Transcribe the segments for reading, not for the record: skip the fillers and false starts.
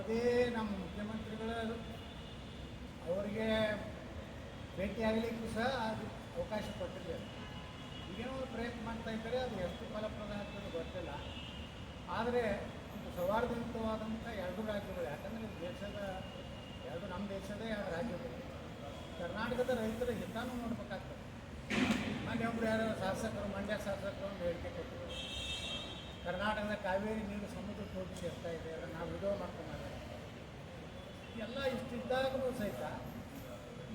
ಯಾವುದೇ ನಮ್ಮ ಮುಖ್ಯಮಂತ್ರಿಗಳು ಅವರಿಗೆ ಭೇಟಿಯಾಗಲಿಕ್ಕೂ ಸಹ ಅದು ಅವಕಾಶ ಕೊಟ್ಟಿದ್ದಾರೆ. ಈಗೇನೋ ಒಂದು ಪ್ರಯತ್ನ ಮಾಡ್ತಾ ಇದ್ದಾರೆ, ಅದು ಎಷ್ಟು ಫಲಪ್ರದ ಆಗ್ತದೆ ಗೊತ್ತಿಲ್ಲ. ಆದರೆ ಒಂದು ಸೌಹಾರ್ದಯುತವಾದಂಥ ಎರಡು ರಾಜ್ಯಗಳು, ಯಾಕಂದರೆ ಎರಡು ನಮ್ಮ ದೇಶದ ಎರಡು ರಾಜ್ಯಗಳು, ಕರ್ನಾಟಕದ ರೈತರ ಹಿತಾನು ನೋಡ್ಬೇಕಾಗ್ತದೆ. ಮೊನ್ನೆ ಒಬ್ಬರು ಯಾರೋ ಶಾಸಕರು, ಮಂಡ್ಯ ಶಾಸಕರು ಒಂದು ಹೇಳಿಕೆ ಕೊಟ್ಟರು, ಕರ್ನಾಟಕದ ಕಾವೇರಿ ನೀರು ಸಮುದ್ರಕ್ಕೆ ಹೋಗಿ ಸೇರ್ತಾ ಇದೆ, ಅದನ್ನು ನಾವು ವಿಡಿಯೋ ಮಾಡ್ಕೊಂಡು ಎಲ್ಲ ಇಷ್ಟಿದ್ದಾಗಲೂ ಸಹಿತ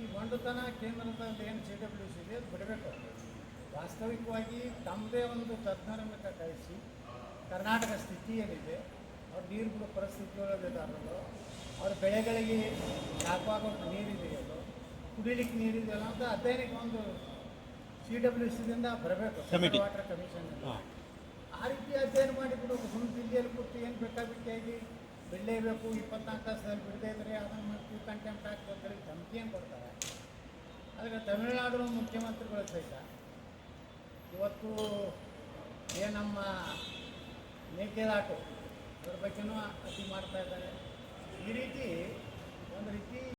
ಈ ಒಂಡುತನ ಕೇಂದ್ರದಲ್ಲಿ ಏನು CWC ಇದೆ ಅದು ಬಿಡಬೇಕು. ವಾಸ್ತವಿಕವಾಗಿ ತಮ್ಮದೇ ಒಂದು ತಜ್ಞರನ್ನು ಕಳಿಸಿ ಕರ್ನಾಟಕ ಸ್ಥಿತಿ ಏನಿದೆ, ಅವ್ರು ನೀರು ಬಿಡೋ ಪರಿಸ್ಥಿತಿಯೊಳಗಿದ್ದಾರಲ್ಲೋ, ಅವ್ರ ಬೆಳೆಗಳಿಗೆ ಸಾಕಾಗೋ ನೀರಿದೆಯಲ್ಲೋ, ಕುಡಿಲಿಕ್ಕೆ ನೀರಿದೆಯಲ್ಲ ಅಂತ ಅಧ್ಯಯನಕ್ಕೆ ಒಂದು CWCದಿಂದ ಬರಬೇಕು, ವಾಟರ್ ಕಮಿಷನ್. ಆ ರೀತಿ ಅಧ್ಯಯನ ಮಾಡಿಬಿಡು. ಸುಮ್ಮನೆ ದಿಲ್ಲಿಯಲ್ಲಿ ಕೊಟ್ಟು ಏನು ಬೇಕಾಗಿ ಬಿಡಲೇಬೇಕು, 24 ತಾಸಲ್ಲಿ ಬಿಡದೇ ಇದ್ದರೆ ಅದನ್ನು ಮಾಡ್ತೀವಿ, ಕಂಟೆಂಪ್ಟ್ ಹಾಕ್ಬೇಕಂದ್ರೆ ಧಮಕಿ ಏನು ಕೊಡ್ತಾರೆ. ಅದಕ್ಕೆ ತಮಿಳುನಾಡು ಮುಖ್ಯಮಂತ್ರಿಗಳು ಸಹಿತ ಇವತ್ತು ಏನು ನಮ್ಮ ಮೇಕೆದಾಟು ಅದ್ರ ಬಗ್ಗೆನೂ ಅತಿ ಮಾಡ್ತಾ ಇದ್ದಾರೆ. ಈ ರೀತಿ ಒಂದು ರೀತಿ